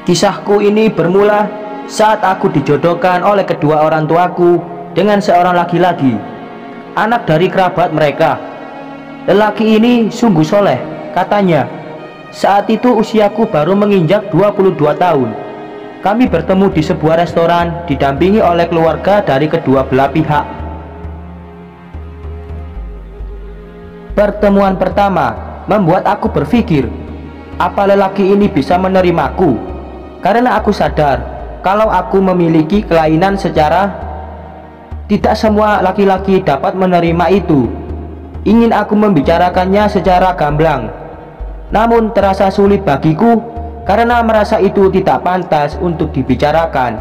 Kisahku ini bermula saat aku dijodohkan oleh kedua orang tuaku dengan seorang laki-laki, anak dari kerabat mereka. Lelaki ini sungguh soleh, katanya. Saat itu usiaku baru menginjak 22 tahun. Kami bertemu di sebuah restoran didampingi oleh keluarga dari kedua belah pihak. Pertemuan pertama membuat aku berpikir, apa lelaki ini bisa menerimaku? Karena aku sadar kalau aku memiliki kelainan secara tidak semua laki-laki dapat menerima itu. Ingin aku membicarakannya secara gamblang, namun terasa sulit bagiku karena merasa itu tidak pantas untuk dibicarakan.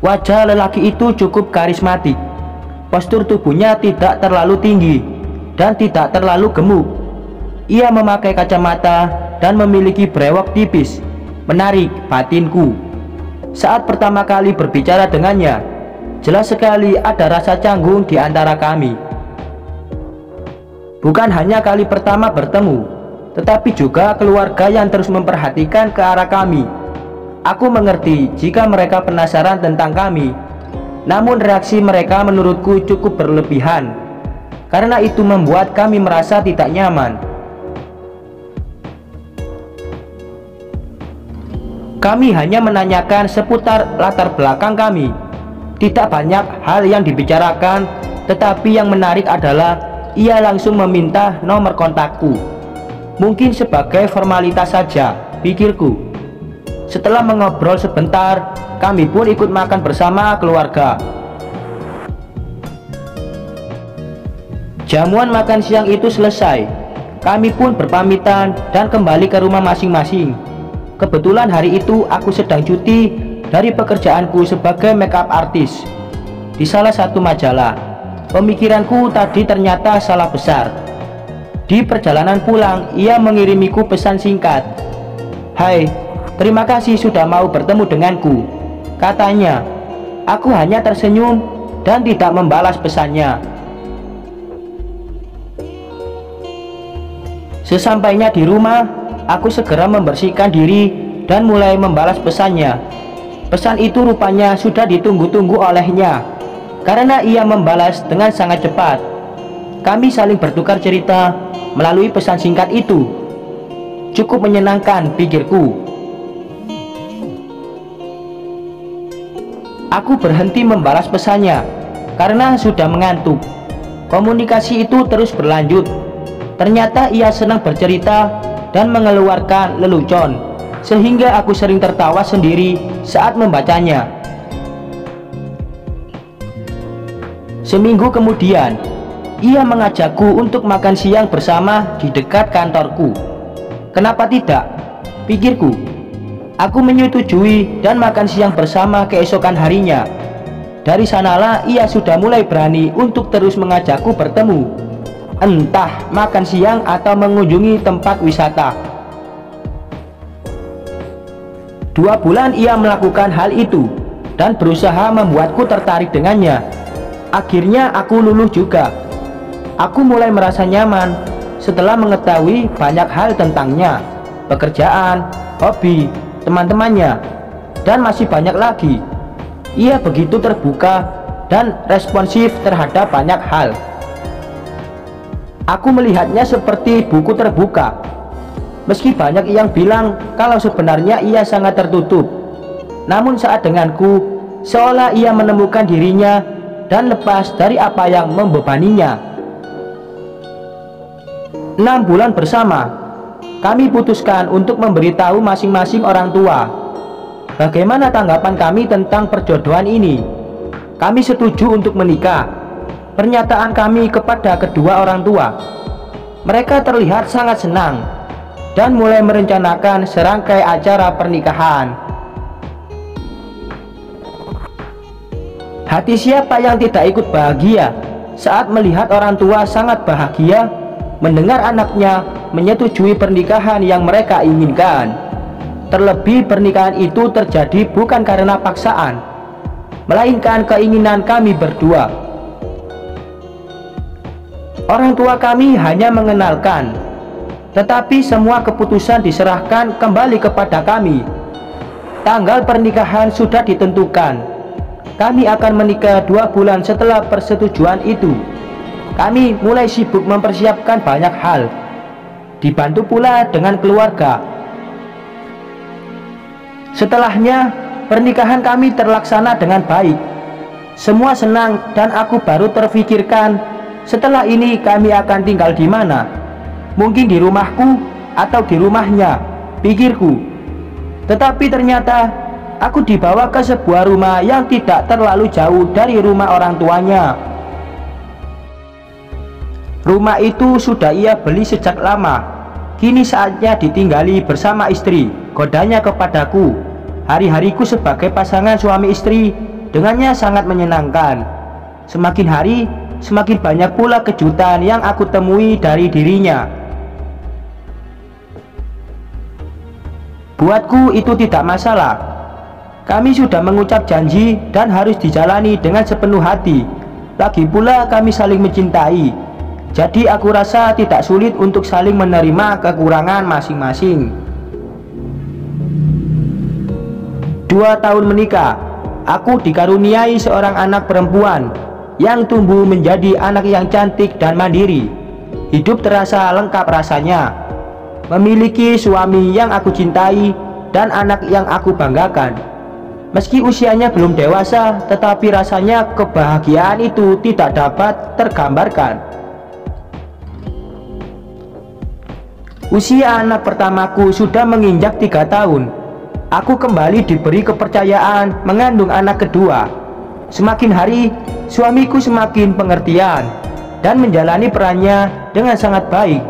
Wajah lelaki itu cukup karismatik. Postur tubuhnya tidak terlalu tinggi dan tidak terlalu gemuk. Ia memakai kacamata dan memiliki brewok tipis, menarik batinku. Saat pertama kali berbicara dengannya, jelas sekali ada rasa canggung di antara kami. Bukan hanya kali pertama bertemu, tetapi juga keluarga yang terus memperhatikan ke arah kami. Aku mengerti jika mereka penasaran tentang kami, namun reaksi mereka menurutku cukup berlebihan. Karena itu membuat kami merasa tidak nyaman. Kami hanya menanyakan seputar latar belakang kami. Tidak banyak hal yang dibicarakan, tetapi yang menarik adalah ia langsung meminta nomor kontakku. Mungkin sebagai formalitas saja, pikirku. Setelah mengobrol sebentar, kami pun ikut makan bersama keluarga. Jamuan makan siang itu selesai. Kami pun berpamitan dan kembali ke rumah masing-masing. Kebetulan hari itu aku sedang cuti dari pekerjaanku sebagai makeup artist di salah satu majalah. Pemikiranku tadi ternyata salah besar. Di perjalanan pulang, ia mengirimiku pesan singkat. "Hai, terima kasih sudah mau bertemu denganku," katanya. Aku hanya tersenyum dan tidak membalas pesannya. Sesampainya di rumah, aku segera membersihkan diri dan mulai membalas pesannya. Pesan itu rupanya sudah ditunggu-tunggu olehnya, karena ia membalas dengan sangat cepat. Kami saling bertukar cerita melalui pesan singkat itu. Cukup menyenangkan, pikirku. Aku berhenti membalas pesannya karena sudah mengantuk. Komunikasi itu terus berlanjut. Ternyata ia senang bercerita dan mengeluarkan lelucon, sehingga aku sering tertawa sendiri saat membacanya. Seminggu kemudian, ia mengajakku untuk makan siang bersama di dekat kantorku. Kenapa tidak? Pikirku. Aku menyetujui dan makan siang bersama keesokan harinya. Dari sanalah ia sudah mulai berani untuk terus mengajakku bertemu, entah makan siang atau mengunjungi tempat wisata. 2 bulan ia melakukan hal itu dan berusaha membuatku tertarik dengannya. Akhirnya aku luluh juga. Aku mulai merasa nyaman setelah mengetahui banyak hal tentangnya, pekerjaan, hobi, teman-temannya, dan masih banyak lagi. Ia begitu terbuka dan responsif terhadap banyak hal. Aku melihatnya seperti buku terbuka. Meski banyak yang bilang kalau sebenarnya ia sangat tertutup, namun saat denganku, seolah ia menemukan dirinya dan lepas dari apa yang membebaninya. 6 bulan bersama, kami putuskan untuk memberitahu masing-masing orang tua. Bagaimana tanggapan kami tentang perjodohan ini? Kami setuju untuk menikah. Pernyataan kami kepada kedua orang tua. Mereka terlihat sangat senang dan mulai merencanakan serangkai acara pernikahan. Hati siapa yang tidak ikut bahagia saat melihat orang tua sangat bahagia mendengar anaknya menyetujui pernikahan yang mereka inginkan. Terlebih pernikahan itu terjadi bukan karena paksaan, melainkan keinginan kami berdua. Orang tua kami hanya mengenalkan Tetapi semua keputusan diserahkan kembali kepada kami. Tanggal pernikahan sudah ditentukan. Kami akan menikah 2 bulan setelah persetujuan itu. Kami mulai sibuk mempersiapkan banyak hal, dibantu pula dengan keluarga. Setelahnya, pernikahan kami terlaksana dengan baik. Semua senang dan aku baru terfikirkan, setelah ini kami akan tinggal di mana? Mungkin di rumahku atau di rumahnya, pikirku. Tetapi ternyata aku dibawa ke sebuah rumah yang tidak terlalu jauh dari rumah orang tuanya. Rumah itu sudah ia beli sejak lama. Kini saatnya ditinggali bersama istri. Godanya kepadaku. Hari-hariku sebagai pasangan suami istri dengannya sangat menyenangkan. Semakin hari, semakin banyak pula kejutan yang aku temui dari dirinya. Buatku itu tidak masalah. Kami sudah mengucap janji dan harus dijalani dengan sepenuh hati. Lagi pula kami saling mencintai. Jadi aku rasa tidak sulit untuk saling menerima kekurangan masing-masing. 2 tahun menikah, aku dikaruniai seorang anak perempuan yang tumbuh menjadi anak yang cantik dan mandiri. Hidup terasa lengkap rasanya. Memiliki suami yang aku cintai dan anak yang aku banggakan. Meski usianya belum dewasa, tetapi rasanya kebahagiaan itu tidak dapat tergambarkan. Usia anak pertamaku sudah menginjak 3 tahun. Aku kembali diberi kepercayaan mengandung anak kedua. Semakin hari, suamiku semakin pengertian dan menjalani perannya dengan sangat baik.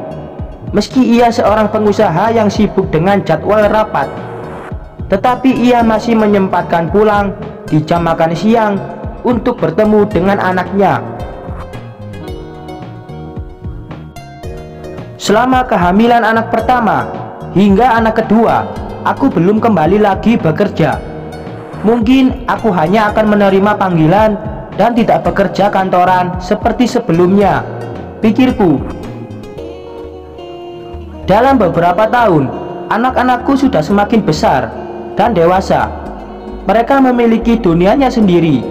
Meski ia seorang pengusaha yang sibuk dengan jadwal rapat, tetapi ia masih menyempatkan pulang di jam makan siang untuk bertemu dengan anaknya. Selama kehamilan anak pertama hingga anak kedua, aku belum kembali lagi bekerja. Mungkin aku hanya akan menerima panggilan dan tidak bekerja kantoran seperti sebelumnya, pikirku. Dalam beberapa tahun, anak-anakku sudah semakin besar dan dewasa. Mereka memiliki dunianya sendiri.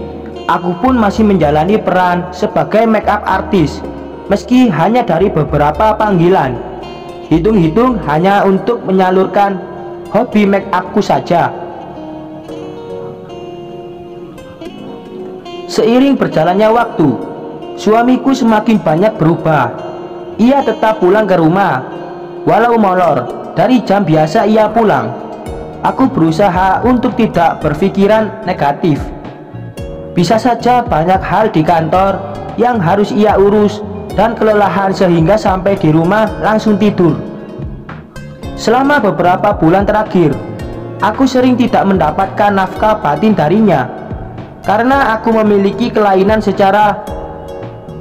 Aku pun masih menjalani peran sebagai make up artist, meski hanya dari beberapa panggilan. Hitung-hitung hanya untuk menyalurkan hobi make upku saja. Seiring berjalannya waktu, suamiku semakin banyak berubah. Ia tetap pulang ke rumah, walau molor dari jam biasa ia pulang. Aku berusaha untuk tidak berpikiran negatif. Bisa saja banyak hal di kantor yang harus ia urus dan kelelahan sehingga sampai di rumah langsung tidur. Selama beberapa bulan terakhir, aku sering tidak mendapatkan nafkah batin darinya karena aku memiliki kelainan secara.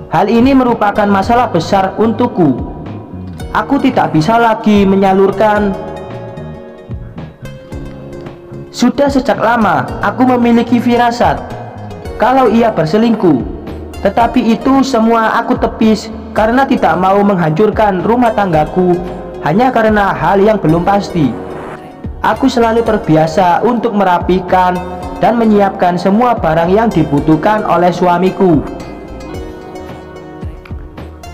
Hal ini merupakan masalah besar untukku. Aku tidak bisa lagi menyalurkan. Sudah sejak lama aku memiliki firasat kalau ia berselingkuh. Tetapi itu semua aku tepis karena tidak mau menghancurkan rumah tanggaku hanya karena hal yang belum pasti. Aku selalu terbiasa untuk merapikan dan menyiapkan semua barang yang dibutuhkan oleh suamiku.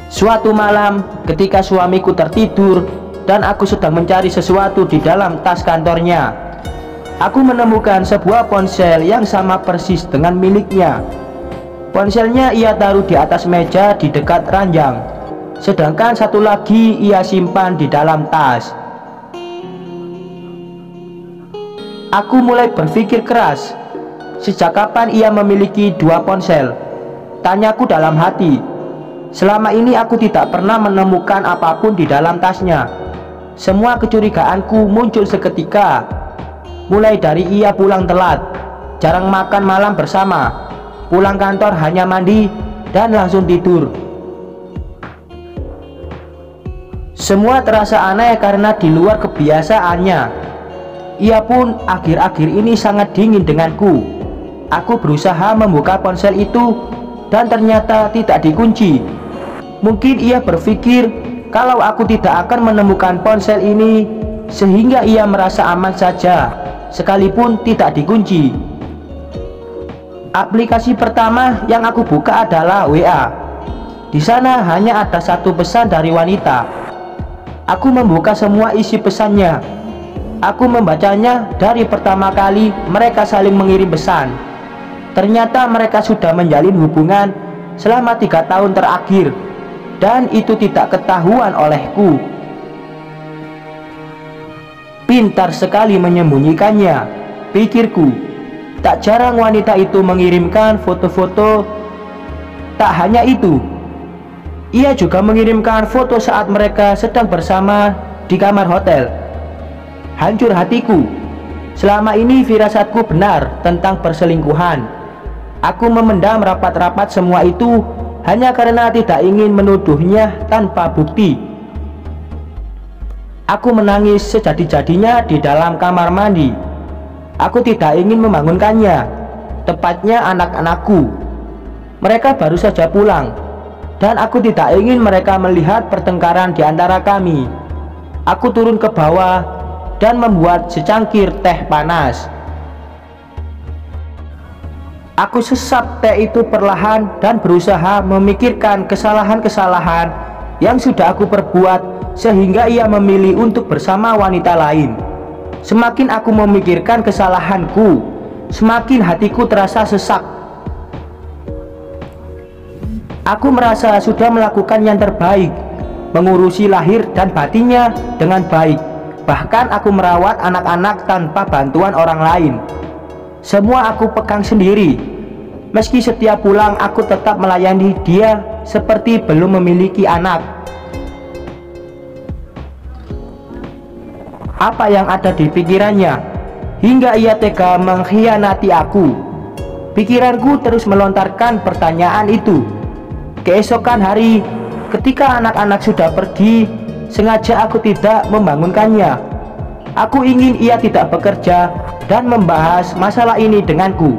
Suatu malam ketika suamiku tertidur dan aku sedang mencari sesuatu di dalam tas kantornya, aku menemukan sebuah ponsel yang sama persis dengan miliknya. Ponselnya ia taruh di atas meja di dekat ranjang, sedangkan satu lagi ia simpan di dalam tas. Aku mulai berpikir keras, sejak kapan ia memiliki 2 ponsel? Tanyaku dalam hati. Selama ini aku tidak pernah menemukan apapun di dalam tasnya. Semua kecurigaanku muncul seketika. Mulai dari ia pulang telat, jarang makan malam bersama, pulang kantor hanya mandi dan langsung tidur. Semua terasa aneh karena di luar kebiasaannya. Ia pun akhir-akhir ini sangat dingin denganku. Aku berusaha membuka ponsel itu dan ternyata tidak dikunci. Mungkin ia berpikir kalau aku tidak akan menemukan ponsel ini, sehingga ia merasa aman saja, sekalipun tidak dikunci. Aplikasi pertama yang aku buka adalah WA. Di sana hanya ada satu pesan dari wanita. Aku membuka semua isi pesannya. Aku membacanya dari pertama kali mereka saling mengirim pesan. Ternyata mereka sudah menjalin hubungan selama 3 tahun terakhir, dan itu tidak ketahuan olehku. Pintar sekali menyembunyikannya, pikirku. Tak jarang wanita itu mengirimkan foto-foto. Tak hanya itu, ia juga mengirimkan foto saat mereka sedang bersama di kamar hotel. Hancur hatiku. Selama ini firasatku benar tentang perselingkuhan. Aku memendam rapat-rapat semua itu hanya karena tidak ingin menuduhnya tanpa bukti. Aku menangis sejadi-jadinya di dalam kamar mandi. Aku tidak ingin membangunkannya, tepatnya anak-anakku. Mereka baru saja pulang, dan aku tidak ingin mereka melihat pertengkaran di antara kami. Aku turun ke bawah dan membuat secangkir teh panas. Aku sesap teh itu perlahan dan berusaha memikirkan kesalahan-kesalahan yang sudah aku perbuat sehingga ia memilih untuk bersama wanita lain. Semakin aku memikirkan kesalahanku, semakin hatiku terasa sesak. Aku merasa sudah melakukan yang terbaik, mengurusi lahir dan batinnya dengan baik. Bahkan aku merawat anak-anak tanpa bantuan orang lain. Semua aku pegang sendiri. Meski setiap pulang aku tetap melayani dia seperti belum memiliki anak. Apa yang ada di pikirannya hingga ia tega mengkhianati aku? Pikiranku terus melontarkan pertanyaan itu. Keesokan hari, ketika anak-anak sudah pergi, sengaja aku tidak membangunkannya. Aku ingin ia tidak bekerja dan membahas masalah ini denganku.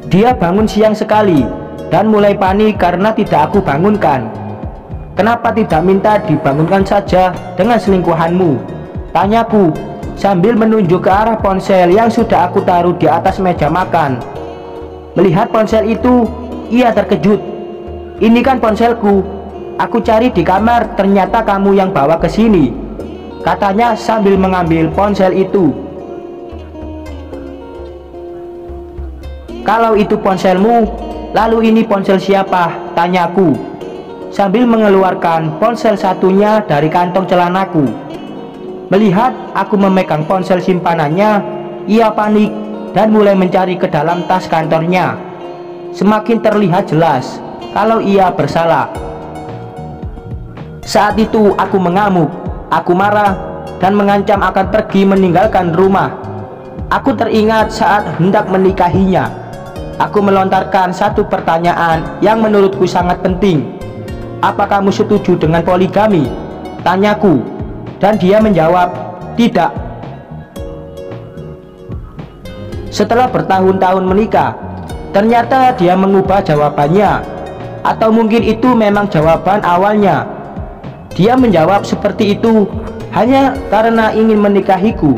Dia bangun siang sekali dan mulai panik karena tidak aku bangunkan. Kenapa tidak minta dibangunkan saja dengan selingkuhanmu? Tanyaku sambil menunjuk ke arah ponsel yang sudah aku taruh di atas meja makan. Melihat ponsel itu, ia terkejut. Ini kan ponselku. Aku cari di kamar, ternyata kamu yang bawa ke sini, katanya sambil mengambil ponsel itu. Kalau itu ponselmu, lalu ini ponsel siapa? Tanyaku sambil mengeluarkan ponsel satunya dari kantong celanaku. Melihat aku memegang ponsel simpanannya, ia panik dan mulai mencari ke dalam tas kantornya. Semakin terlihat jelas kalau ia bersalah. Saat itu aku mengamuk, aku marah dan mengancam akan pergi meninggalkan rumah. Aku teringat saat hendak menikahinya. Aku melontarkan satu pertanyaan yang menurutku sangat penting. Apa kamu setuju dengan poligami? Tanyaku. Dan dia menjawab, tidak. Setelah bertahun-tahun menikah, ternyata dia mengubah jawabannya. Atau mungkin itu memang jawaban awalnya. Dia menjawab seperti itu hanya karena ingin menikahiku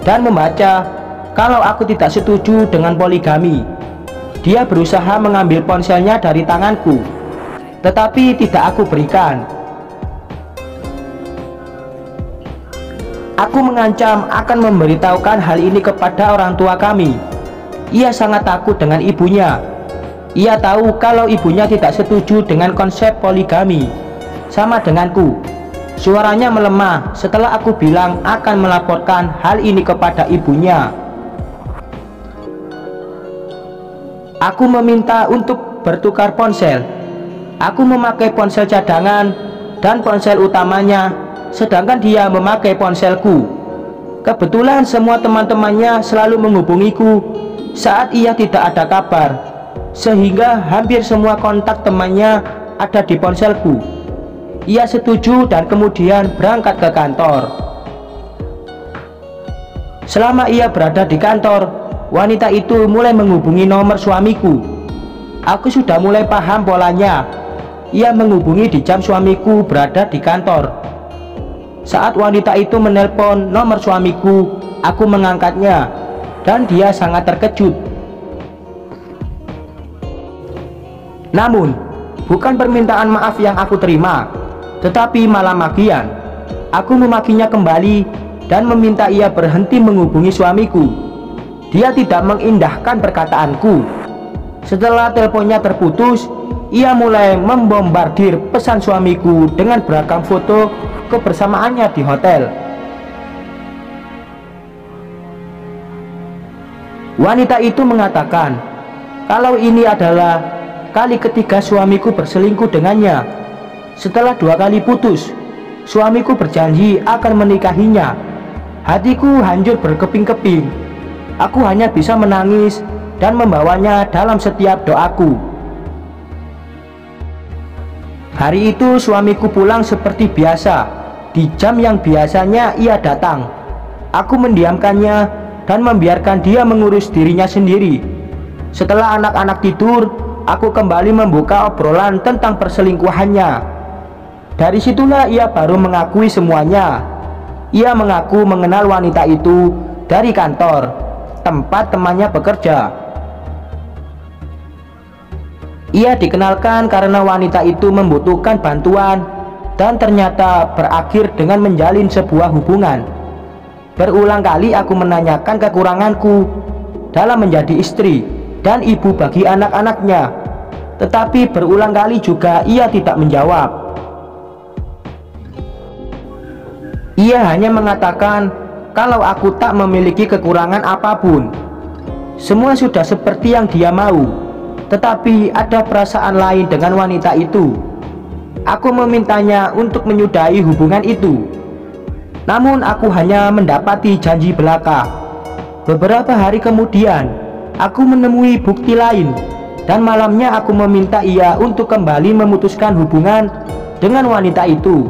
dan membaca kalau aku tidak setuju dengan poligami. Dia berusaha mengambil ponselnya dari tanganku, tetapi tidak aku berikan. Aku mengancam akan memberitahukan hal ini kepada orang tua kami. Ia sangat takut dengan ibunya. Ia tahu kalau ibunya tidak setuju dengan konsep poligami, sama denganku. Suaranya melemah setelah aku bilang akan melaporkan hal ini kepada ibunya. Aku meminta untuk bertukar ponsel. Aku memakai ponsel cadangan dan ponsel utamanya, sedangkan dia memakai ponselku. Kebetulan semua teman-temannya selalu menghubungiku saat ia tidak ada kabar, sehingga hampir semua kontak temannya ada di ponselku. Ia setuju dan kemudian berangkat ke kantor. Selama ia berada di kantor, wanita itu mulai menghubungi nomor suamiku. Aku sudah mulai paham polanya. ia menghubungi di jam suamiku berada di kantor. Saat wanita itu menelpon nomor suamiku, aku mengangkatnya dan dia sangat terkejut. Namun, bukan permintaan maaf yang aku terima, tetapi malah makian. Aku memakinya kembali dan meminta ia berhenti menghubungi suamiku. Dia tidak mengindahkan perkataanku. Setelah teleponnya terputus, ia mulai membombardir pesan suamiku dengan beragam foto kebersamaannya di hotel. Wanita itu mengatakan kalau ini adalah kali ketiga suamiku berselingkuh dengannya. Setelah 2 kali putus, suamiku berjanji akan menikahinya. Hatiku hancur berkeping-keping. Aku hanya bisa menangis dan membawanya dalam setiap doaku. Hari itu suamiku pulang seperti biasa. Di jam yang biasanya ia datang, aku mendiamkannya dan membiarkan dia mengurus dirinya sendiri. Setelah anak-anak tidur, aku kembali membuka obrolan tentang perselingkuhannya. Dari situlah ia baru mengakui semuanya. Ia mengaku mengenal wanita itu dari kantor, tempat temannya bekerja. Ia dikenalkan karena wanita itu membutuhkan bantuan dan ternyata berakhir dengan menjalin sebuah hubungan. Berulang kali aku menanyakan kekuranganku dalam menjadi istri dan ibu bagi anak-anaknya, tetapi berulang kali juga ia tidak menjawab. Ia hanya mengatakan kalau aku tak memiliki kekurangan apapun. Semua sudah seperti yang dia mau, tetapi ada perasaan lain dengan wanita itu. Aku memintanya untuk menyudahi hubungan itu, namun aku hanya mendapati janji belaka. Beberapa hari kemudian, aku menemui bukti lain, dan malamnya aku meminta ia untuk kembali memutuskan hubungan dengan wanita itu.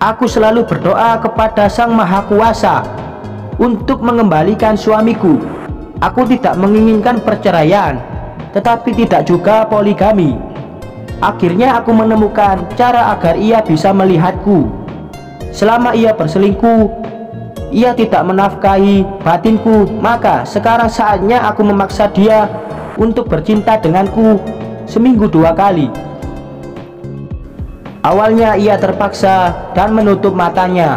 Aku selalu berdoa kepada Sang Maha Kuasa untuk mengembalikan suamiku. Aku tidak menginginkan perceraian, tetapi tidak juga poligami. Akhirnya aku menemukan cara agar ia bisa melihatku. Selama ia berselingkuh, ia tidak menafkahi batinku, maka sekarang saatnya aku memaksa dia untuk bercinta denganku seminggu 2 kali. Awalnya ia terpaksa dan menutup matanya,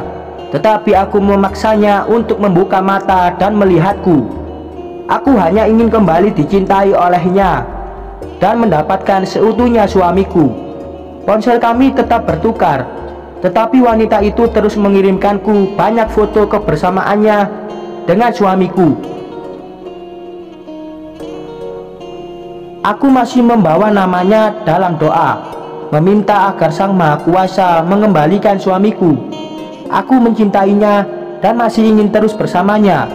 tetapi aku memaksanya untuk membuka mata dan melihatku. Aku hanya ingin kembali dicintai olehnya dan mendapatkan seutuhnya suamiku. Ponsel kami tetap bertukar, tetapi wanita itu terus mengirimkanku banyak foto kebersamaannya dengan suamiku. Aku masih membawa namanya dalam doa, meminta agar Sang Maha Kuasa mengembalikan suamiku. Aku mencintainya dan masih ingin terus bersamanya,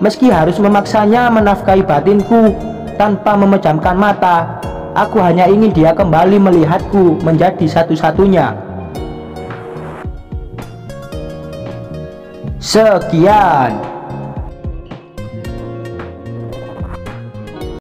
meski harus memaksanya menafkahi batinku tanpa memejamkan mata. Aku hanya ingin dia kembali melihatku menjadi satu-satunya. Sekian.